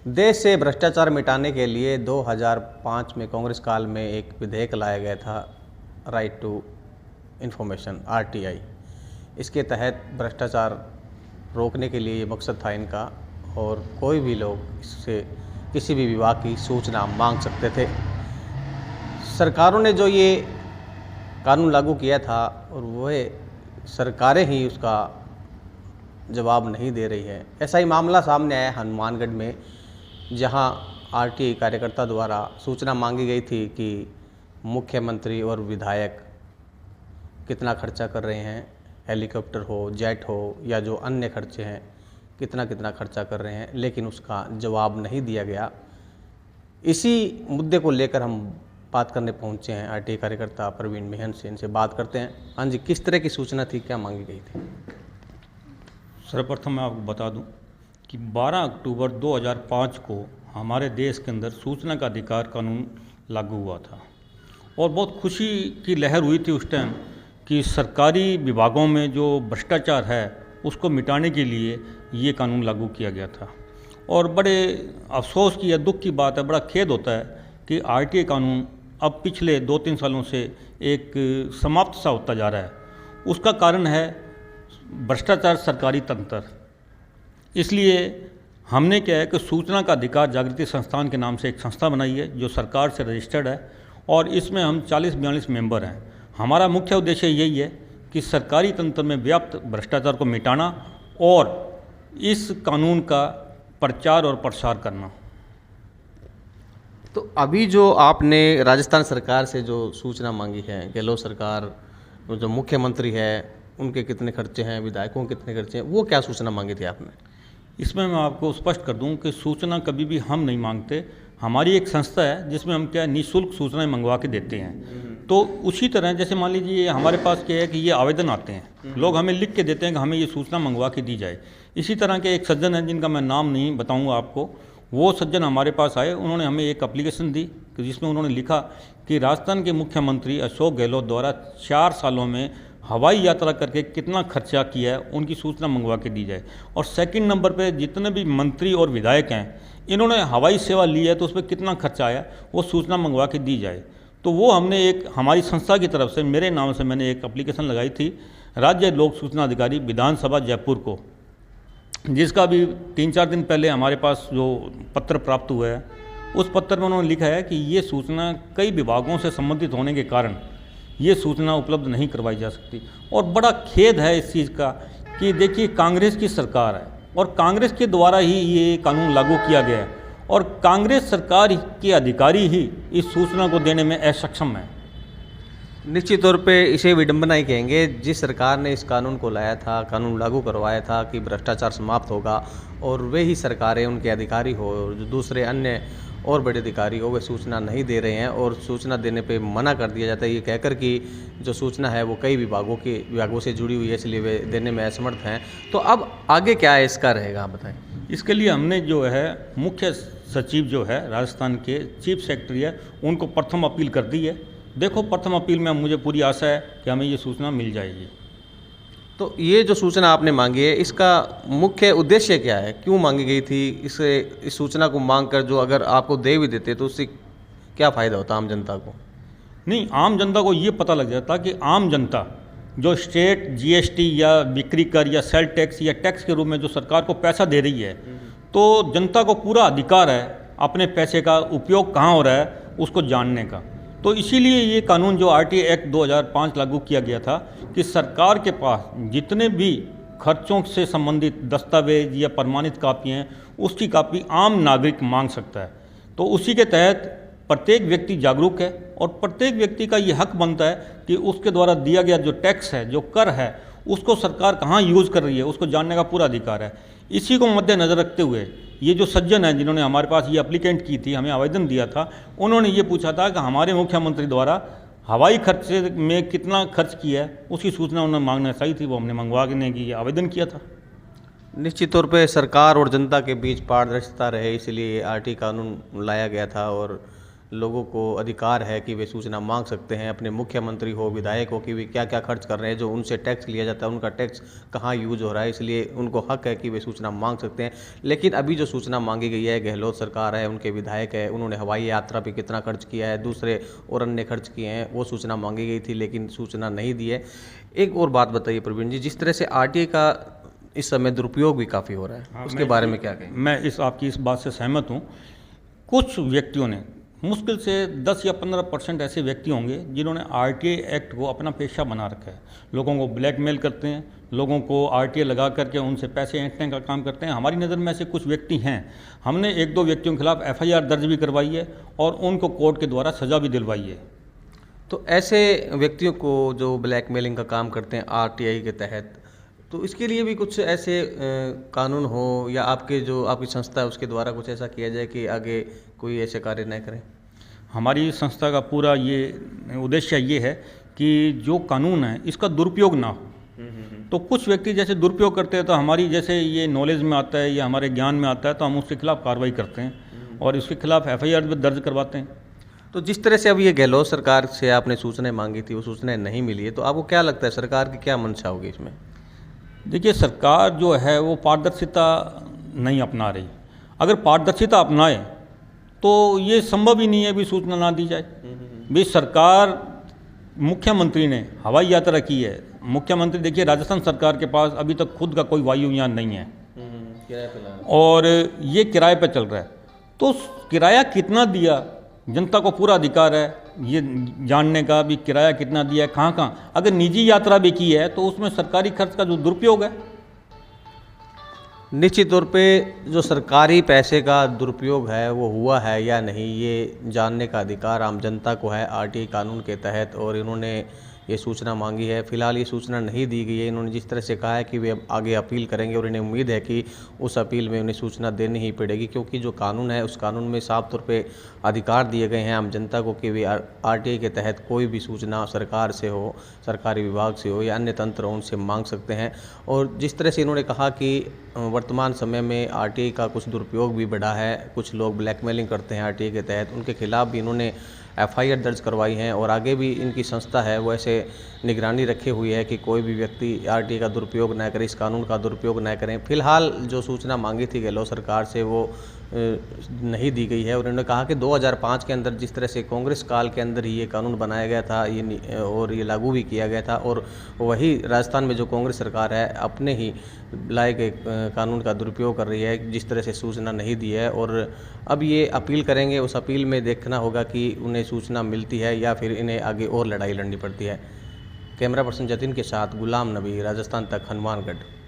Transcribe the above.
देश से भ्रष्टाचार मिटाने के लिए 2005 में कांग्रेस काल में एक विधेयक लाया गया था, राइट टू इन्फॉर्मेशन RTI। इसके तहत भ्रष्टाचार रोकने के लिए ये मकसद था इनका, और कोई भी लोग इससे किसी भी विभाग की सूचना मांग सकते थे। सरकारों ने जो ये कानून लागू किया था और वह सरकारें ही उसका जवाब नहीं दे रही है। ऐसा ही मामला सामने आया हनुमानगढ़ में, जहां RTI कार्यकर्ता द्वारा सूचना मांगी गई थी कि मुख्यमंत्री और विधायक कितना खर्चा कर रहे हैं, हेलीकॉप्टर हो, जेट हो या जो अन्य खर्चे हैं, कितना खर्चा कर रहे हैं, लेकिन उसका जवाब नहीं दिया गया। इसी मुद्दे को लेकर हम बात करने पहुंचे हैं RTI कार्यकर्ता प्रवीण मेहन से। इनसे बात करते हैं। हाँ जी, किस तरह की सूचना थी, क्या मांगी गई थी? सर्वप्रथम मैं आपको बता दूं कि 12 अक्टूबर 2005 को हमारे देश के अंदर सूचना का अधिकार कानून लागू हुआ था और बहुत खुशी की लहर हुई थी उस टाइम कि सरकारी विभागों में जो भ्रष्टाचार है उसको मिटाने के लिए ये कानून लागू किया गया था। और बड़े अफसोस की या दुख की बात है, बड़ा खेद होता है कि RTI कानून अब पिछले 2-3 सालों से एक समाप्त सा होता जा रहा है। उसका कारण है भ्रष्टाचार सरकारी तंत्र। इसलिए हमने क्या है कि सूचना का अधिकार जागृति संस्थान के नाम से एक संस्था बनाई है जो सरकार से रजिस्टर्ड है, और इसमें हम 40-42 मेंबर हैं। हमारा मुख्य उद्देश्य यही है कि सरकारी तंत्र में व्याप्त भ्रष्टाचार को मिटाना और इस कानून का प्रचार और प्रसार करना। तो अभी जो आपने राजस्थान सरकार से जो सूचना मांगी है, गहलोत सरकार, जो मुख्यमंत्री है उनके कितने खर्चे हैं, विधायकों के कितने खर्चे हैं, वो क्या सूचना मांगी थी आपने? इसमें मैं आपको स्पष्ट कर दूं कि सूचना कभी भी हम नहीं मांगते। हमारी एक संस्था है जिसमें हम क्या निःशुल्क सूचनाएं मंगवा के देते हैं। तो उसी तरह जैसे मान लीजिए हमारे पास क्या है कि ये आवेदन आते हैं, लोग हमें लिख के देते हैं कि हमें ये सूचना मंगवा के दी जाए। इसी तरह के एक सज्जन हैं जिनका मैं नाम नहीं बताऊँगा आपको, वो सज्जन हमारे पास आए, उन्होंने हमें एक एप्लीकेशन दी जिसमें उन्होंने लिखा कि राजस्थान के मुख्यमंत्री अशोक गहलोत द्वारा 4 सालों में हवाई यात्रा करके कितना खर्चा किया है उनकी सूचना मंगवा के दी जाए। और सेकंड नंबर पे जितने भी मंत्री और विधायक हैं इन्होंने हवाई सेवा ली है तो उस पर कितना खर्चा आया वो सूचना मंगवा के दी जाए। तो वो हमने एक हमारी संस्था की तरफ से मेरे नाम से मैंने एक एप्लीकेशन लगाई थी राज्य लोक सूचना अधिकारी विधानसभा जयपुर को, जिसका भी 3-4 दिन पहले हमारे पास जो पत्र प्राप्त हुआ है उस पत्र में उन्होंने लिखा है कि ये सूचना कई विभागों से संबंधित होने के कारण ये सूचना उपलब्ध नहीं करवाई जा सकती। और बड़ा खेद है इस चीज़ का कि देखिए कांग्रेस की सरकार है और कांग्रेस के द्वारा ही ये कानून लागू किया गया है और कांग्रेस सरकार के अधिकारी ही इस सूचना को देने में असक्षम है। निश्चित तौर पे इसे विडंबना ही कहेंगे। जिस सरकार ने इस कानून को लाया था, कानून लागू करवाया था कि भ्रष्टाचार समाप्त होगा, और वे ही सरकारें, उनके अधिकारी हो जो दूसरे अन्य और बड़े अधिकारी हो, वे सूचना नहीं दे रहे हैं और सूचना देने पे मना कर दिया जाता है ये कहकर कि जो सूचना है वो कई विभागों से जुड़ी हुई है, इसलिए वे देने में असमर्थ हैं। तो अब आगे क्या है इसका रहेगा, आप बताएं। इसके लिए हमने जो है मुख्य सचिव जो है राजस्थान के चीफ सेक्रेटरी है उनको प्रथम अपील कर दी है। देखो प्रथम अपील में मुझे पूरी आशा है कि हमें ये सूचना मिल जाएगी। तो ये जो सूचना आपने मांगी है इसका मुख्य उद्देश्य क्या है, क्यों मांगी गई थी? इस सूचना को मांगकर जो अगर आपको दे भी देते तो उससे क्या फ़ायदा होता आम जनता को? नहीं, आम जनता को ये पता लग जाता कि आम जनता जो स्टेट GST या बिक्री कर या सेल टैक्स या टैक्स के रूप में जो सरकार को पैसा दे रही है, तो जनता को पूरा अधिकार है अपने पैसे का उपयोग कहाँ हो रहा है उसको जानने का। तो इसीलिए ये कानून जो RTI एक्ट 2005 लागू किया गया था कि सरकार के पास जितने भी खर्चों से संबंधित दस्तावेज या प्रमाणित कापी हैं उसकी कापी आम नागरिक मांग सकता है। तो उसी के तहत प्रत्येक व्यक्ति जागरूक है और प्रत्येक व्यक्ति का ये हक बनता है कि उसके द्वारा दिया गया जो टैक्स है, जो कर है, उसको सरकार कहाँ यूज़ कर रही है उसको जानने का पूरा अधिकार है। इसी को मद्देनज़र रखते हुए ये जो सज्जन हैं जिन्होंने हमारे पास ये एप्लीकेंट की थी, हमें आवेदन दिया था, उन्होंने ये पूछा था कि हमारे मुख्यमंत्री द्वारा हवाई खर्चे में कितना खर्च किया है उसकी सूचना उन्होंने मांगना चाहिए थी, वो हमने मंगवाने की आवेदन किया था। निश्चित तौर पे सरकार और जनता के बीच पारदर्शिता रहे, इसलिए RTI कानून लाया गया था और लोगों को अधिकार है कि वे सूचना मांग सकते हैं, अपने मुख्यमंत्री हो, विधायक हो, कि वे क्या क्या खर्च कर रहे हैं, जो उनसे टैक्स लिया जाता है उनका टैक्स कहाँ यूज हो रहा है, इसलिए उनको हक है कि वे सूचना मांग सकते हैं। लेकिन अभी जो सूचना मांगी गई है, गहलोत सरकार है, उनके विधायक है, उन्होंने हवाई यात्रा पे कितना खर्च किया है, दूसरे और अन्य खर्च किए हैं, वो सूचना मांगी गई थी लेकिन सूचना नहीं दी है। एक और बात बताइए प्रवीण जी, जिस तरह से आरटीआई का इस समय दुरुपयोग भी काफ़ी हो रहा है, हाँ, उसके बारे में क्या कहें? मैं आपकी इस बात से सहमत हूँ। कुछ व्यक्तियों ने, मुश्किल से 10 या 15% ऐसे व्यक्ति होंगे जिन्होंने आरटीआई एक्ट को अपना पेशा बना रखा है। लोगों को ब्लैकमेल करते हैं, लोगों को आरटीआई लगा करके उनसे पैसे ऐंठने का काम करते हैं। हमारी नज़र में ऐसे कुछ व्यक्ति हैं। हमने 1-2 व्यक्तियों के खिलाफ एफआईआर दर्ज भी करवाई है और उनको कोर्ट के द्वारा सज़ा भी दिलवाई है। तो ऐसे व्यक्तियों को जो ब्लैकमेलिंग का काम करते हैं आरटीआई के तहत, तो इसके लिए भी कुछ ऐसे कानून हो या आपकी संस्था है उसके द्वारा कुछ ऐसा किया जाए कि आगे कोई ऐसे कार्य न करें? हमारी संस्था का पूरा ये उद्देश्य ये है कि जो कानून है इसका दुरुपयोग ना हो। तो कुछ व्यक्ति जैसे दुरुपयोग करते हैं तो हमारी जैसे ये नॉलेज में आता है या हमारे ज्ञान में आता है तो हम उसके खिलाफ कार्रवाई करते हैं और इसके खिलाफ एफआईआर भी दर्ज करवाते हैं। तो जिस तरह से अब ये गहलोत सरकार से आपने सूचनाएं मांगी थी, वो सूचनाएं नहीं मिली है, तो आपको क्या लगता है सरकार की क्या मंशा होगी इसमें? देखिए, सरकार जो है वो पारदर्शिता नहीं अपना रही। अगर पारदर्शिता अपनाए तो ये संभव ही नहीं है भी सूचना ना दी जाए। भी सरकार, मुख्यमंत्री ने हवाई यात्रा की है। मुख्यमंत्री देखिए, राजस्थान सरकार के पास अभी तक खुद का कोई वायुयान नहीं है और ये किराए पर चल रहा है। तो किराया कितना दिया, जनता को पूरा अधिकार है ये जानने का भी किराया कितना दिया है, कहाँ कहाँ। अगर निजी यात्रा भी की है तो उसमें सरकारी खर्च का जो दुरुपयोग है। निश्चित तौर पे जो सरकारी पैसे का दुरुपयोग है वो हुआ है या नहीं, ये जानने का अधिकार आम जनता को है आरटीआई कानून के तहत, और इन्होंने ये सूचना मांगी है। फिलहाल ये सूचना नहीं दी गई है। इन्होंने जिस तरह से कहा है कि वे अब आगे अपील करेंगे और इन्हें उम्मीद है कि उस अपील में उन्हें सूचना देनी ही पड़ेगी, क्योंकि जो कानून है उस कानून में साफ तौर पे अधिकार दिए गए हैं आम जनता को कि वे आरटीआई के तहत कोई भी सूचना सरकार से हो, सरकारी विभाग से हो या अन्य तंत्र हो, उनसे मांग सकते हैं। और जिस तरह से इन्होंने कहा कि वर्तमान समय में आरटीआई का कुछ दुरुपयोग भी बढ़ा है, कुछ लोग ब्लैकमेलिंग करते हैं आरटीआई के तहत, उनके खिलाफ भी इन्होंने एफआईआर दर्ज करवाई हैं और आगे भी इनकी संस्था है वो ऐसे निगरानी रखी हुई है कि कोई भी व्यक्ति आरटीआई का दुरुपयोग न करे, इस कानून का दुरुपयोग न करें। फिलहाल जो सूचना मांगी थी गहलोत सरकार से वो नहीं दी गई है और उन्होंने कहा कि 2005 के अंदर जिस तरह से कांग्रेस काल के अंदर ही ये कानून बनाया गया था और ये लागू भी किया गया था, और वही राजस्थान में जो कांग्रेस सरकार है अपने ही लाए गए कानून का दुरुपयोग कर रही है, जिस तरह से सूचना नहीं दी है। और अब ये अपील करेंगे, उस अपील में देखना होगा कि उन्हें सूचना मिलती है या फिर इन्हें आगे और लड़ाई लड़नी पड़ती है। कैमरा पर्सन जतिन के साथ गुलाम नबी, राजस्थान तक, हनुमानगढ़।